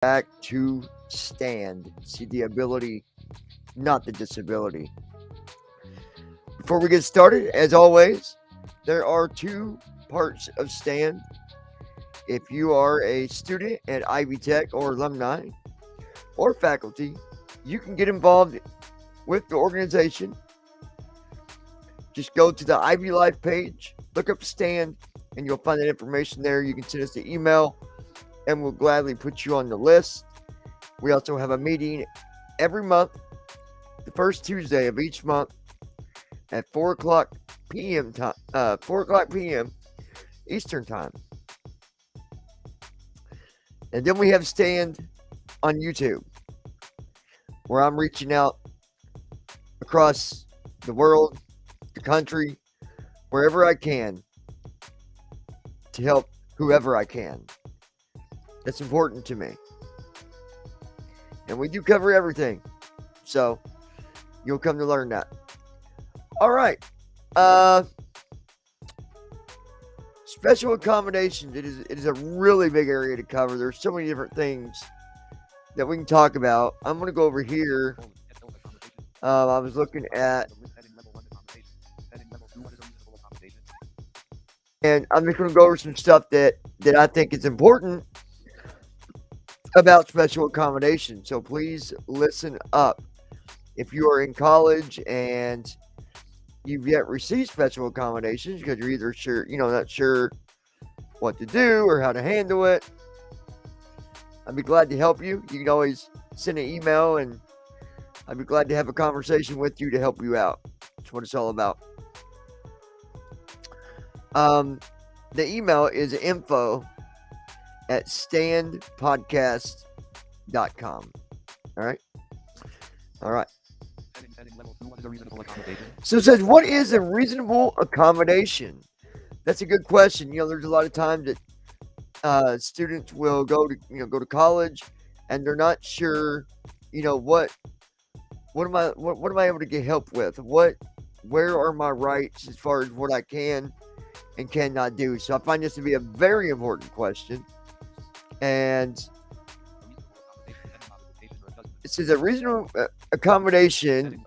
back to stand. See the ability, not the disability. Before we get started, as always, there are two parts of stand. If you are a student at Ivy Tech or alumni or faculty, you can get involved with the organization. Just go to the Ivy Life page, look up stand, and you'll find that information there. You can send us the email, and we'll gladly put you on the list. We also have a meeting every month, the first Tuesday of each month at 4 o'clock p.m. time, 4 o'clock p.m. Eastern time. And then we have stand on YouTube, where I'm reaching out across the world, the country, wherever I can to help whoever I can. That's important to me. And we do cover everything. So you'll come to learn that. All right. Special accommodations. It is a really big area to cover. There's so many different things that we can talk about. I'm going to go over here. I was looking at, and I'm just going to go over some stuff that I think is important about special accommodation. So please listen up. If you are in college and you've yet received special accommodations because you're either not sure what to do or how to handle it, I'd be glad to help you. You can always send an email and I'd be glad to have a conversation with you to help you out. That's what it's all about. The email is info@standpodcast.com. All right. So it says, what is a reasonable accommodation? That's a good question. There's a lot of times that students will go to college and they're not sure, what am I able to get help with? Where are my rights as far as what I can and cannot do? So I find this to be a very important question. And it says a reasonable accommodation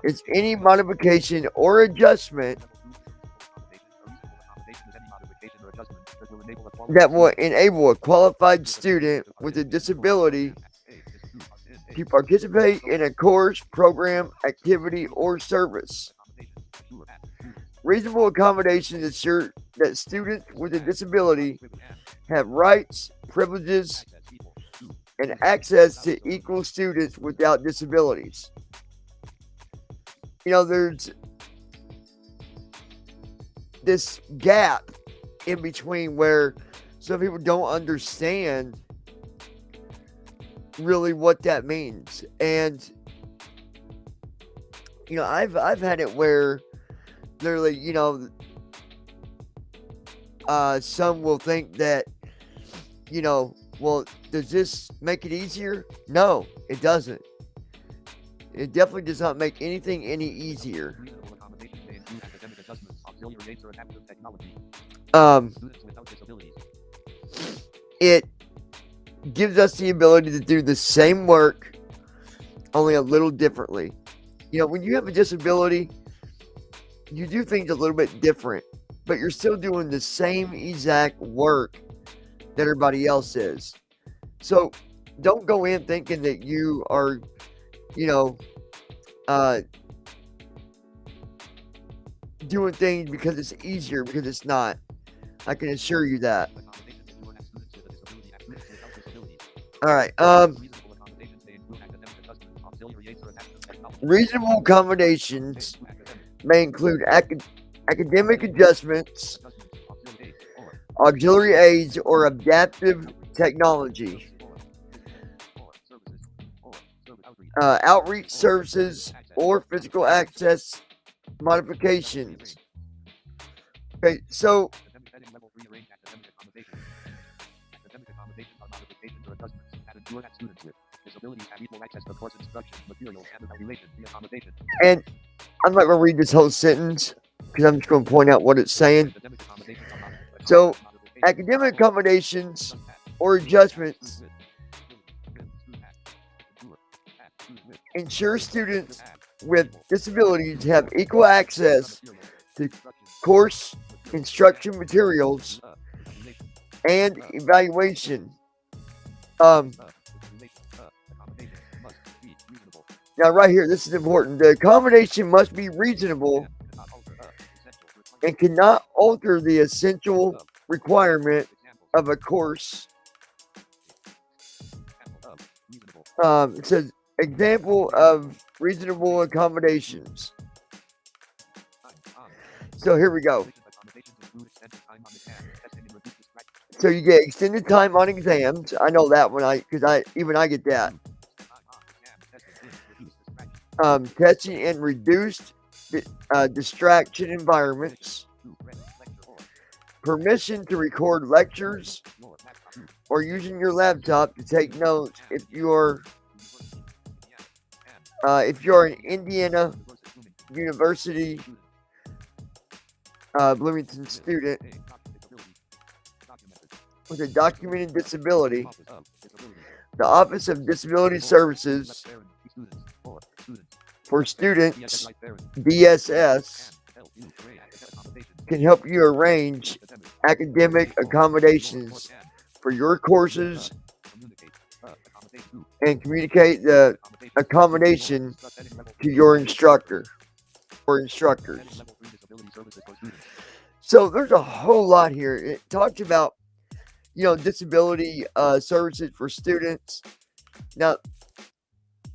is any modification or adjustment that will enable a qualified student with a disability to participate in a course, program, activity, or service. Reasonable accommodations ensure that students with a disability have rights, privileges, and access to equal students without disabilities. There's this gap in between where some people don't understand really what that means. And I've had it where literally, some will think that, well, does this make it easier? No, it doesn't. It definitely does not make anything any easier. It gives us the ability to do the same work, only a little differently. When you have a disability, you do things a little bit different, but you're still doing the same exact work that everybody else is. So don't go in thinking that you are, doing things because it's easier, because it's not. I can assure you that. All right. Reasonable accommodations may include academic adjustments, auxiliary aids, or adaptive technology, outreach services, or physical access modifications. Okay, so and I'm not going to read this whole sentence because I'm just going to point out what it's saying. So, academic accommodations or adjustments ensure students with disabilities have equal access to course instruction materials and evaluation. Um, Now, right here, this is important. The accommodation must be reasonable and cannot alter the essential requirement of a course. It says, example of reasonable accommodations. So here we go. So you get extended time on exams. I know that one, because I get that. Testing in reduced distraction environments. Permission to record lectures or using your laptop to take notes if you're an Indiana University Bloomington student with a documented disability. The Office of Disability Services for Students, DSS, can help you arrange academic accommodations for your courses and communicate the accommodation to your instructor or instructors. So there's a whole lot here. It talks about, disability services for students. Now,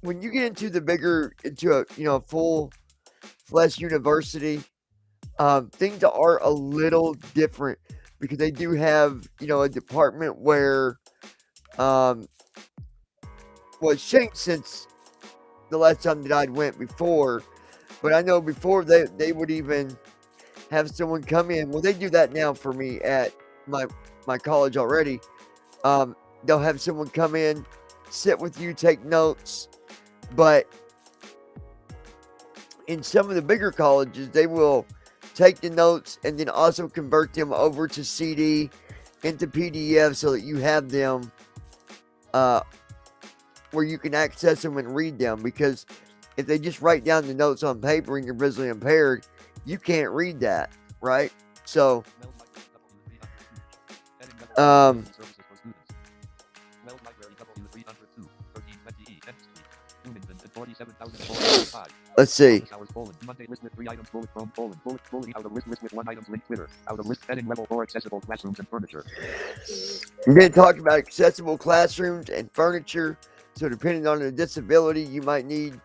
when you get into a full-fledged university, things are a little different because they do have, a department where, it's changed since the last time that I went before, but I know before they would even have someone come in. Well, they do that now for me at my college already. They'll have someone come in, sit with you, take notes, but in some of the bigger colleges, they will take the notes and then also convert them over to CD into PDF so that you have them where you can access them and read them. Because if they just write down the notes on paper and you're visually impaired, you can't read that, right? So, let's see. Monday list with 3 items, bullet from Poland, out of list with 1 item, link Twitter, out of list heading level 4 accessible classrooms and furniture. We're going to talk about accessible classrooms and furniture. So depending on the disability, you might need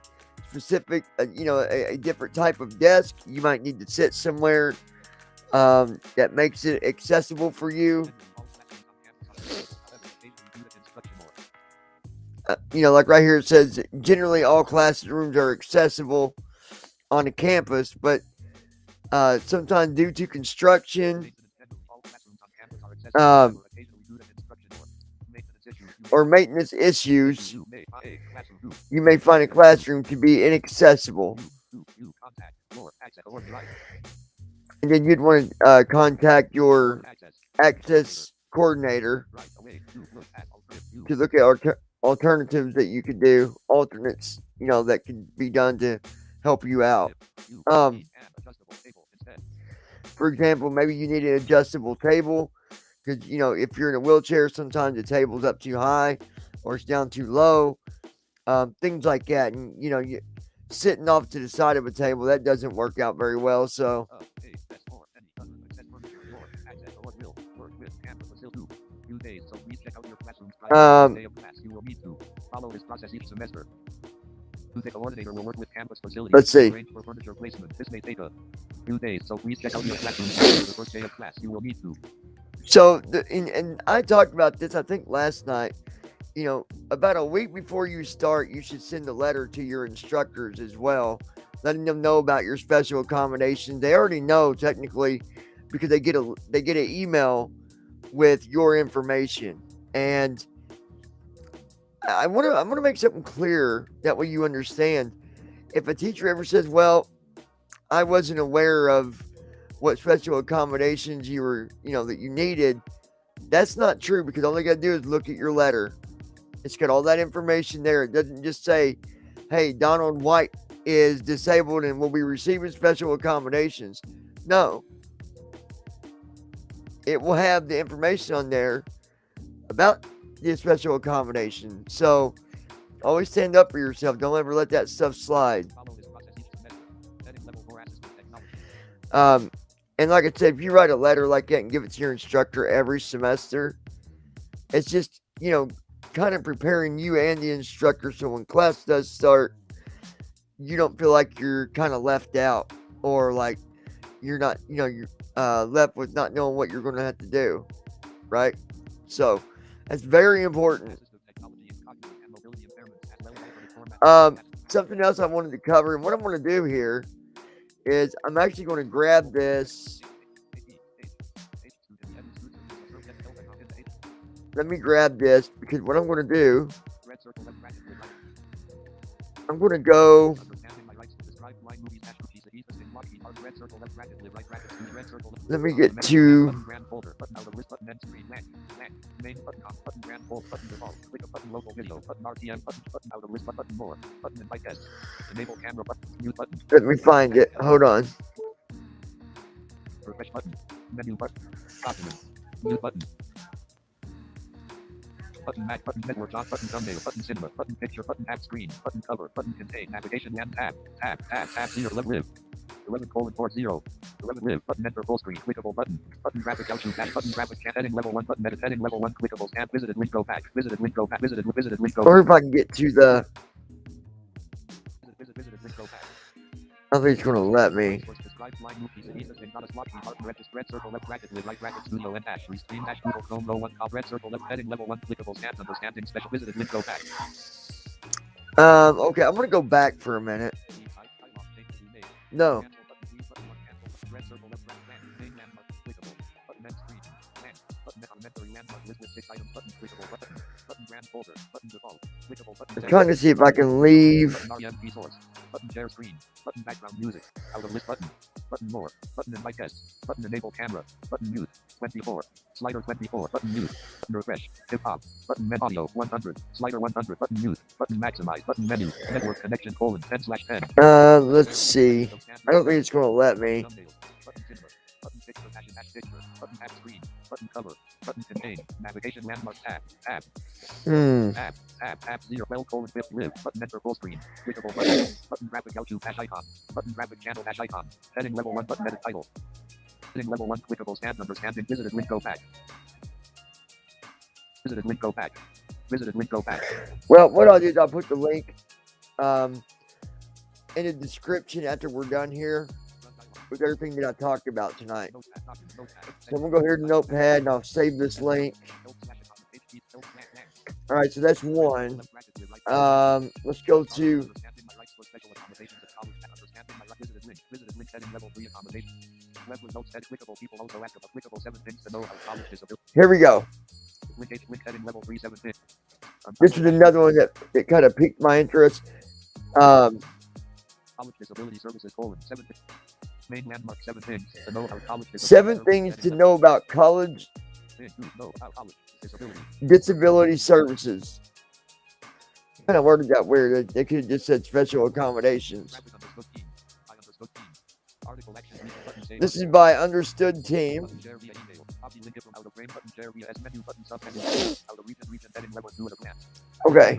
specific, a different type of desk. You might need to sit somewhere that makes it accessible for you. Like right here it says, generally all classrooms are accessible on the campus, but sometimes due to construction or maintenance issues, you may find a classroom to be inaccessible. And then you'd want to contact your access coordinator to look at alternatives that you could do, alternates, that could be done to help you out. For example, maybe you need an adjustable table because, if you're in a wheelchair, sometimes the table's up too high or it's down too low, things like that. And, you sitting off to the side of a table, that doesn't work out very well. So, follow this process each semester. The coordinator will work with campus facilities. Let's see. For furniture placement. This may take 2 days, so please check out your classroom after the first day of class. You will need to. So, and I talked about this, I think, last night. About a week before you start, you should send a letter to your instructors as well, letting them know about your special accommodations. They already know technically because they get an email with your information. And I want to make something clear that way you understand. If a teacher ever says, "Well, I wasn't aware of what special accommodations you were, that you needed," that's not true because all they got to do is look at your letter. It's got all that information there. It doesn't just say hey, Donald White is disabled and will be receiving special accommodations. No, it will have the information on there about the special accommodation. So always stand up for yourself. Don't ever let that stuff slide. Follow this process each semester. Heading level 4 assistant technology. And like I said, if you write a letter like that and give it to your instructor every semester, it's just, kind of preparing you and the instructor so when class does start, you don't feel like you're kind of left out or like you're not, you're left with not knowing what you're going to have to do, right? So that's very important. Assistive technology and cognitive and mobility impairments as well as the format. Something else I wanted to cover, and what I'm going to do here is I'm actually going to grab this. Let me grab this because what I'm going to do, Red circle left bracket with right. I'm going to go. Understanding my rights to describe blind movies hash cookies at Ethan and Lucky art red circle left bracket with right bracket to red circle left. Let me get to. Button grand folder button out of list button end screen main button com button grand fold button default click a button local video button RTM button out of list button more button invite guest enable camera button mute button. Let me find it. Hold on. Refresh button menu button document mute button. Button Mac, button network, off, button thumbnail, button cinema, button picture, button app screen, button cover, button contain, navigation, and tab, 0, 11 11:40, 11 live, button enter full screen, clickable button graphic outline dash, button graphic chat, heading level 1, button edit, heading level 1, clickable stamp, visited link go back, visited link go back, visited link go back. Or if I can get to the. Visited link go back. I think it's going to let me. Describe blind movies and Ethan and not a slot art red circle left bracket with right bracket studio and dash restream dash Google Chrome row 1 red circle left heading level 1 clickable stamp understanding special visited link go back. Okay, I'm going to go back for a minute. No. Red circle left bracket main landmark clickable button end screen button elementary landmark list with 6 items button clickable button grand folder button default clickable button. I'm trying to see if I can leave. RMP source button share screen button background music out of list button more button invite guest button enable camera button mute 24 slider 24 button mute button refresh hip hop button med audio 100 slider 100 button mute button maximize button menu network connection :10/10. Let's see. I don't think it's going to let me. Button cinema button picture passion hash picture button app screen button cover button contain navigation landmark tab 0 12:5 live button enter full screen clickable button graphic YouTube hash icon button graphic channel hash icon heading level 1 button edit title heading level 1 clickable stamp number stamping visited link go back visited link go back visited link go back. Well, what I'll do is I'll put the link in the description after we're done here with everything that I talked about tonight. So I'm going to go here to Notepad and I'll save this link. All right, so that's one. Let's go to. Here we go. This is another one that kind of piqued my interest. College disability services : 7 main landmark 7 things to know how college 7 things to know about college disability services. Kind of worded that weird. They could have just said special accommodations. This is by Understood Team. Okay.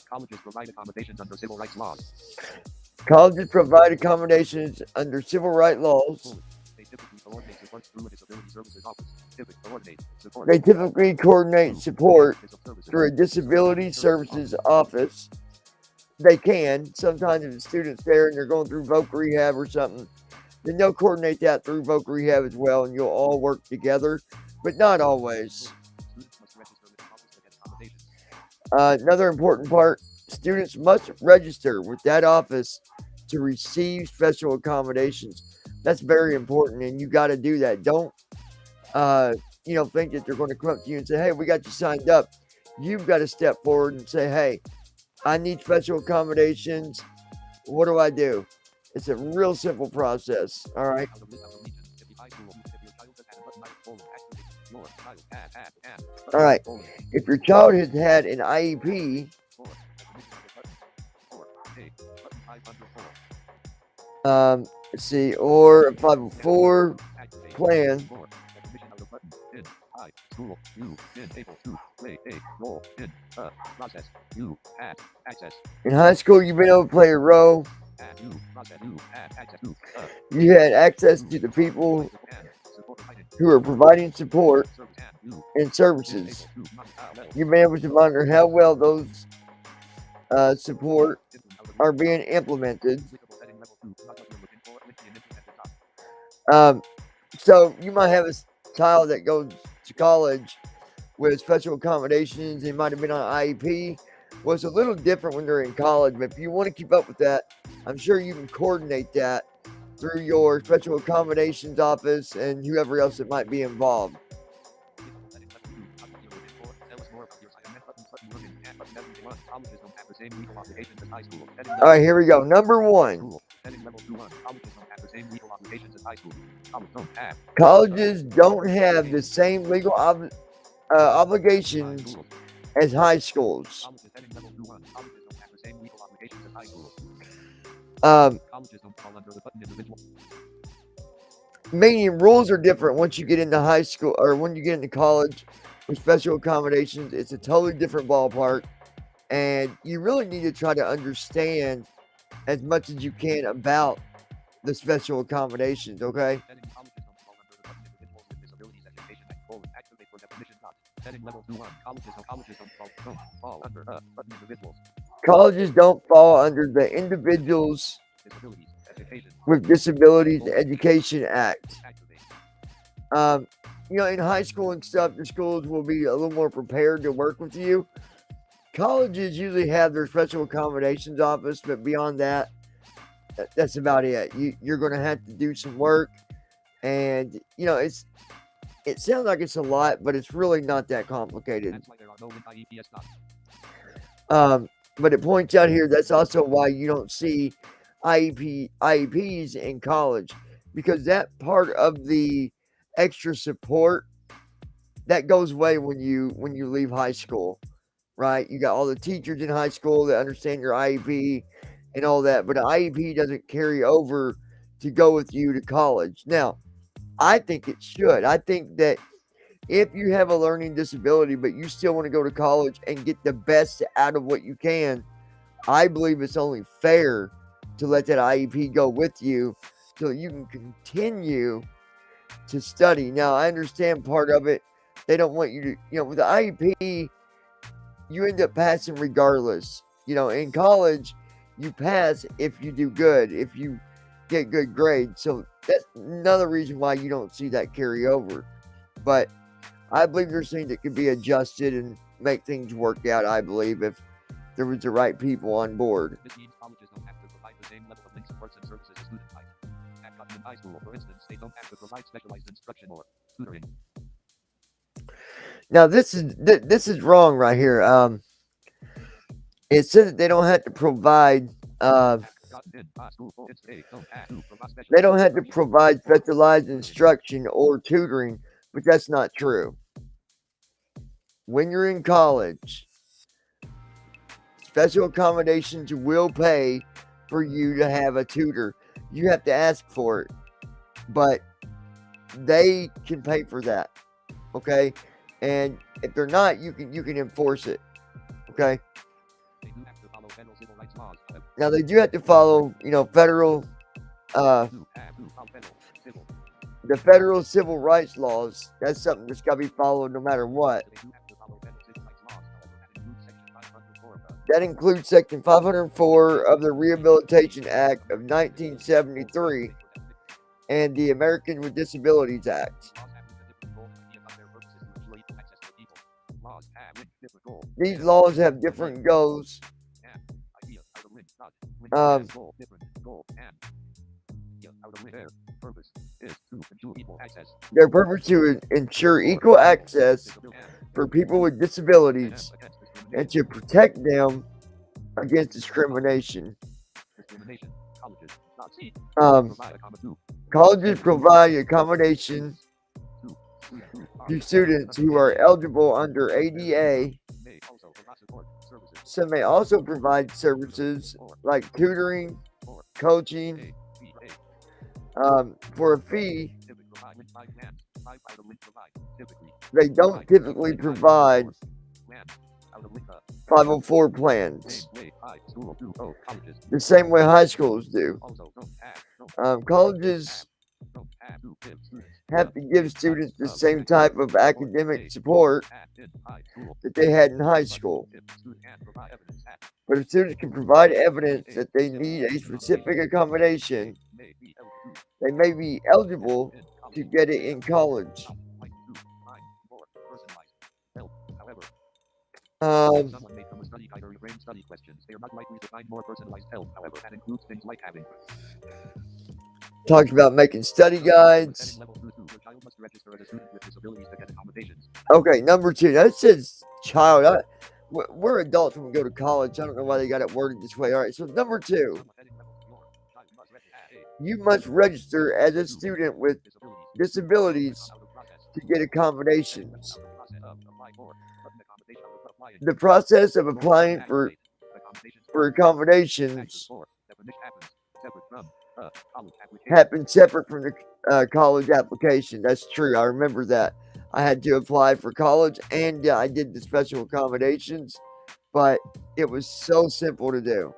Colleges provide accommodations under civil rights laws. Colleges provide accommodations under civil rights laws. They typically coordinate support through a disability services office. They typically coordinate support through a disability services office. They can. Sometimes if the student's there and they're going through voc rehab or something, then they'll coordinate that through voc rehab as well, and you'll all work together, but not always. Another important part, students must register with that office to receive special accommodations. That's very important, and you got to do that. Don't, think that they're going to come up to you and say, hey, we got you signed up. You've got to step forward and say, hey, I need special accommodations. What do I do? It's a real simple process. All right. All right. If your child has had an IEP, Let's see, or a 504 plan. Definition of the button. In. I. School. U. In. Able to. Play. A. Roll. In. Process. U. Add. Access. In high school, you've been able to play a role. Add. U. Process. U. Add. Access. U. You had access to the people who are providing support and services. You've been able to monitor how well those support are being implemented. So you might have a child that goes to college with special accommodations. They might have been on IEP. Well, it's a little different when they're in college, but if you want to keep up with that, I'm sure you can coordinate that through your special accommodations office and whoever else that might be involved. All right, here we go. Number 1. Colleges don't have the same legal obligations as high schools. Meaning rules are different once you get into high school or when you get into college with special accommodations. It's a totally different ballpark, and you really need to try to understand as much as you can about the special accommodations, okay? Colleges don't fall under the Individuals with Disabilities Education Act. In high school and stuff, the schools will be a little more prepared to work with you. Colleges usually have their special accommodations office, but beyond that, that's about it. You're going to have to do some work, and it sounds like it's a lot, but it's really not that complicated. But it points out here that's also why you don't see IEPs in college, because that part of the extra support that goes away when you leave high school, right? You got all the teachers in high school that understand your IEP and all that, but an IEP doesn't carry over to go with you to college. Now, I think it should. I think that if you have a learning disability, but you still want to go to college and get the best out of what you can, I believe it's only fair to let that IEP go with you so you can continue to study. Now, I understand part of it. They don't want you to, with the IEP, you end up passing regardless. In college, you pass if you do good, if you get good grades. So that's another reason why you don't see that carry over. But I believe there's things that could be adjusted and make things work out, I believe, if there was the right people on board. This means colleges don't have to provide the same level of link supports and services as student life. At Cotton High School, for instance, they don't have to provide specialized instruction or tutoring. Now, this is wrong right here. It says that they don't have to provide specialized instruction or tutoring, but that's not true. When you're in college, special accommodations will pay for you to have a tutor. You have to ask for it, but they can pay for that. Okay, and if they're not, you can enforce it. Okay. They do have to follow federal civil rights laws. Now they do have to follow, federal, the federal civil rights laws. That's something that's got to be followed no matter what. That includes Section 504 of the Rehabilitation Act of 1973 and the Americans with Disabilities Act. These laws have different goals. Their purpose to ensure equal access for people with disabilities and to protect them against discrimination. Colleges provide accommodation to students who are eligible under ADA. Some may also provide services like tutoring, coaching, for a fee. They don't typically provide 504 plans the same way high schools do. Colleges have to give students the same type of academic support that they had in high school. But if students can provide evidence that they need a specific accommodation, they may be eligible to get it in college. Someone may come a study guide or reframe study questions. They are not likely to find more personalized help, however, that includes things like having talks about making study guides. level 2. Your child must register as a student with disabilities to get accommodations. Okay, number 2. That says child. We're adults when we go to college. I don't know why they got it worded this way. All right, so number 2. You must register as a student with disabilities to get accommodations. The process of applying for accommodations happens separate from the college application. That's true. I remember that. I had to apply for college and I did the special accommodations, but it was so simple to do.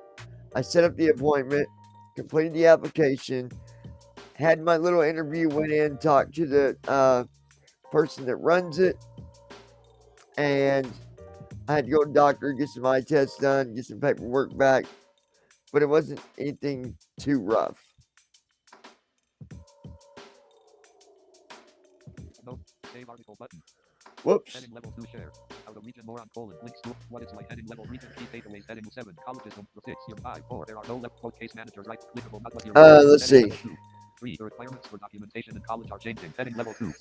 I set up the appointment, completed the application, had my little interview, went in, talked to the person that runs it, and I had to go to the doctor, get some eye tests done, get some paperwork back, but it wasn't anything too rough. No, save article button. Whoops. Heading level 2 share. How to reach and more on colon. Links to what it's like. Heading level region key takeaways. Heading 7. Colleges 6. Year 5. 4. There are no left quote case managers right clickable. Not what you're Let's see. 3. The requirements for documentation in college are changing. Heading level 2.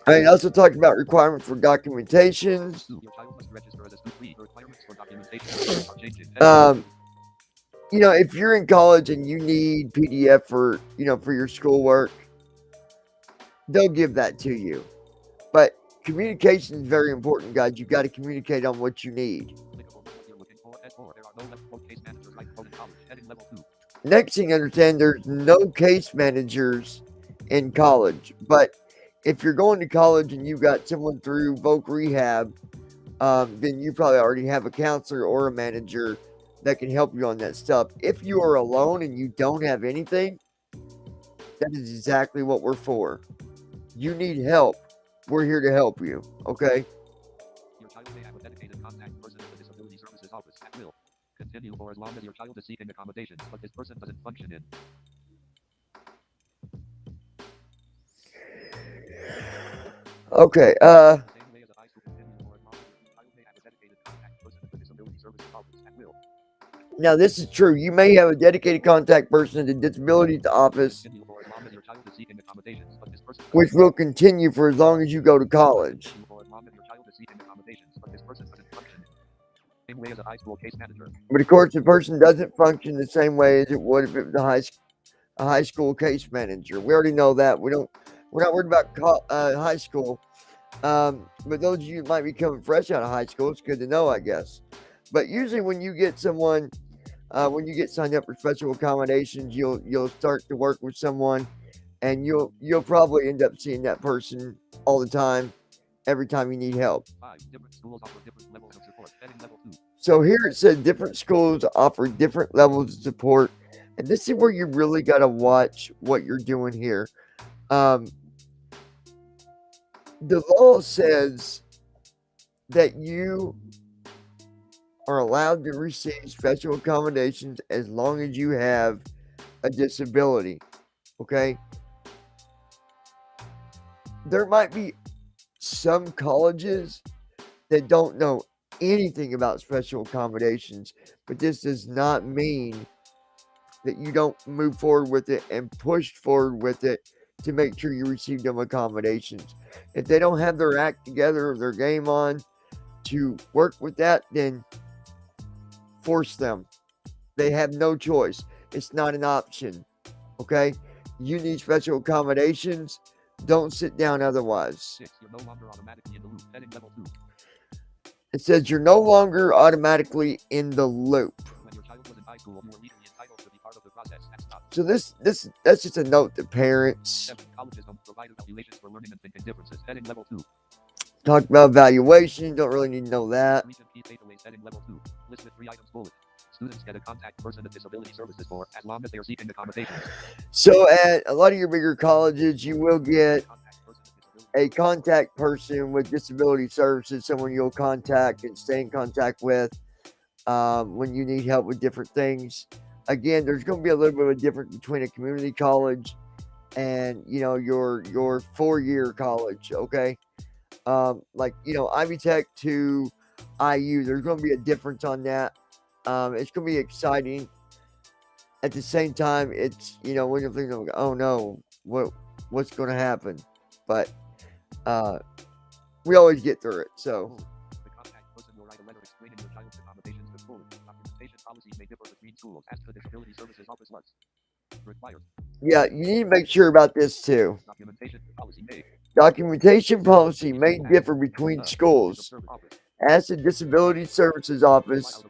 I also talked about requirements for documentations. Your child must register as a student. 3. The requirements for documentation are changing. You know, if you're in college and you need PDF for, for your schoolwork, they'll give that to you. But communication is very important, guys. You've got to communicate on what you need. Next thing, understand there's no case managers in college. But if you're going to college and you got someone through voc rehab, then you probably already have a counselor or a manager that can help you on that stuff. If you are alone and you don't have anything, that is exactly what we're for. You need help. We're here to help you. Okay? Your child may have a dedicated contact person in the Disability Services Office at will. Continue for as long as your child is seeking accommodations, but this person doesn't function in. Okay, now this is true. You may have a dedicated contact person in the disability office, which will continue for as long as you go to college. But of course, the person doesn't function the same way as it would if it was a high school case manager. We already know that. We're not worried about high school. But those of you who might be coming fresh out of high school, it's good to know, I guess. But usually, when you get someone, when you get signed up for special accommodations, you'll start to work with someone, and you'll probably end up seeing that person all the time, every time you need help. So here it says different schools offer different levels of support, and this is where you really got to watch what you're doing here. The law says that you are allowed to receive special accommodations as long as you have a disability. Okay? There might be some colleges that don't know anything about special accommodations, but this does not mean that you don't move forward with it and push forward with it to make sure you receive them accommodations. If they don't have their act together or their game on to work with that, then force them. They have no choice. It's not an option. Okay? You need special accommodations. Don't sit down otherwise. You're no longer automatically in the loop. Heading level 2. It says you're no longer automatically in the loop. When your child was in high school, you were legally entitled to be part of the So that's just a note to parents. 7. Colleges don't provide evaluations for learning and thinking differences. Heading level 2. Talk about evaluation. Don't really need to know that. Recent key takeaways. Heading level 2. Listed 3 items bullet. Students get a contact person at disability services for as long as they are seeking accommodations. So at a lot of your bigger colleges, you will get a contact person with disability services, someone you'll contact and stay in contact with when you need help with different things. Again, there's going to be a little bit of a difference between a community college and your 4-year college. Okay, like Ivy Tech to IU, there's going to be a difference on that. It's going to be exciting. At the same time, it's when you're thinking, oh no, what's going to happen, but we always get through it. So the contact person will write a letter explaining your child's accommodations to school. Documentation policies may differ between schools. Ask the disability services office what's required. yeah, you need to make sure about this too. Documentation policy may differ between schools. Ask the disability services office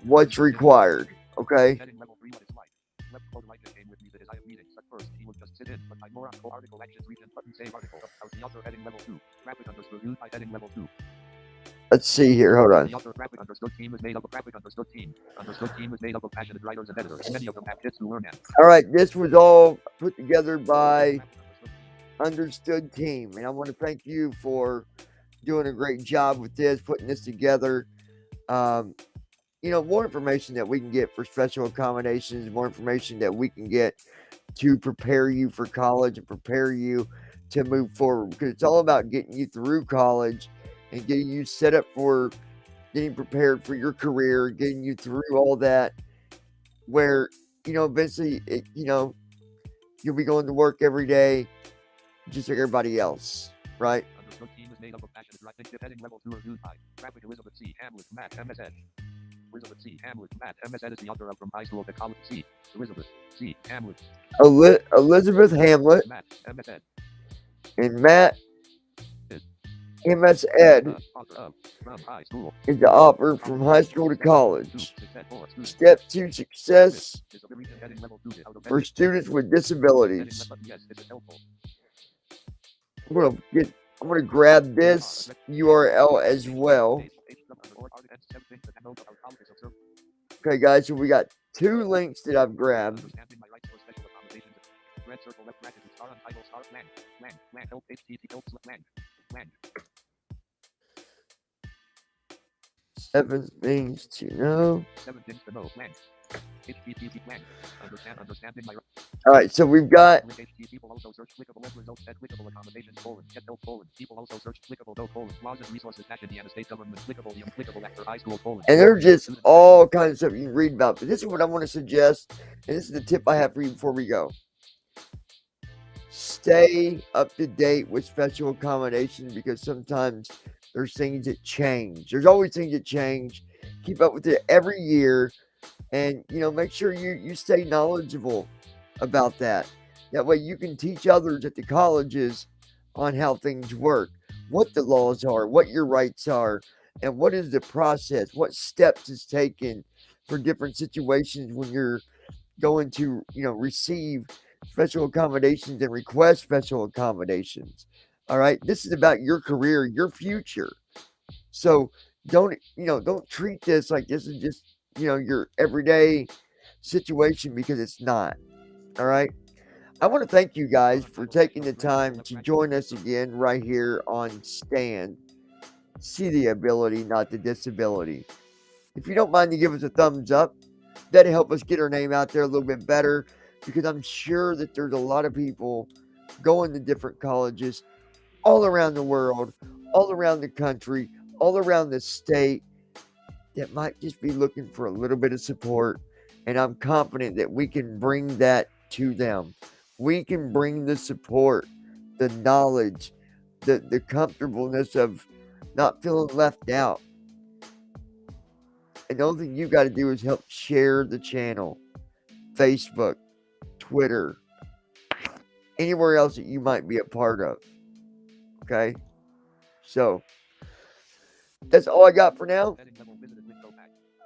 what's required. Okay. Let's see here. Hold on. The author graphic understood team is made up of graphic understood team. Understood team is made up of passionate writers and editors. Many of them have kids to learn at. All right, this was all put together by Understood Team, and I want to thank you for doing a great job with this, putting this together. More information that we can get for special accommodations, more information that we can get to prepare you for college and prepare you to move forward, because it's all about getting you through college and getting you set up for getting prepared for your career, getting you through all that, where eventually you'll be going to work every day just like everybody else, right? Understood team is made up of passionate writers. Heading level 2 reviewed by graphic Elizabeth C. Hamlet, Matt, MSN. Elizabeth C. Hamlet, Matt, MSN is the author of From High School to College. C. Elizabeth C. Hamlet. Elizabeth Hamlet. Matt, MSN. And Matt, MS Ed, is the author From High School to College. Step 2 Success for Students with Disabilities. I'm going to grab this URL as well. Okay, guys, so we got 2 links that I've grabbed. Seven things to know. All right, so we've got. And they're just all kinds of stuff you can read about. But this is what I want to suggest, and this is the tip I have for you before we go. Stay up to date with special accommodations, because sometimes there's things that change. There's always things that change. Keep up with it every year, and make sure you stay knowledgeable about that. That way you can teach others at the colleges on how things work, what the laws are, what your rights are, and what is the process, what steps is taken for different situations when you're going to receive special accommodations and request special accommodations. All right, this is about your career, your future. So don't treat this like this is just your everyday situation, because it's not. All right, I want to thank you guys for taking the time to join us again right here on Stand. See the ability, not the disability. If you don't mind to give us a thumbs up, that'll help us get our name out there a little bit better, because I'm sure that there's a lot of people going to different colleges all around the world, all around the country, all around the state that might just be looking for a little bit of support. And I'm confident that we can bring that to them. We can bring the support, the knowledge, the comfortableness of not feeling left out. And the only thing you got to do is help share the channel. Facebook, Twitter, anywhere else that you might be a part of. Okay? So, that's all I got for now.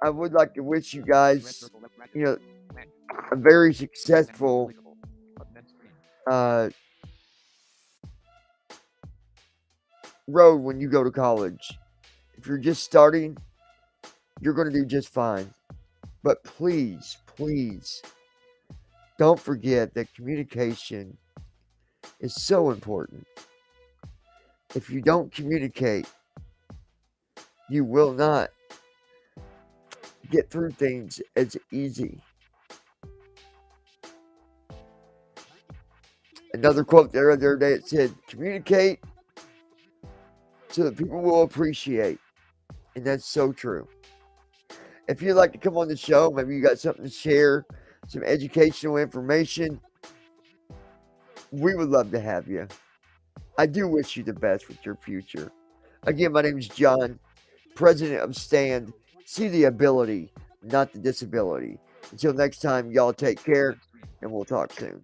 I would like to wish you guys, circle left bracket. you know, Blank. a very Menu successful clickable. Button end screen. road when you go to college. If you're just starting, you're going to do just fine. But please, please, don't forget that communication is so important. If you don't communicate, you will not get through things as easy. Another quote there the other day, it said, communicate so that people will appreciate. And that's so true. If you'd like to come on the show, maybe you got something to share, some educational information, we would love to have you. I do wish you the best with your future. Again, my name is John, president of Stand. See the ability, not the disability. Until next time, y'all take care, End screen. and we'll talk soon.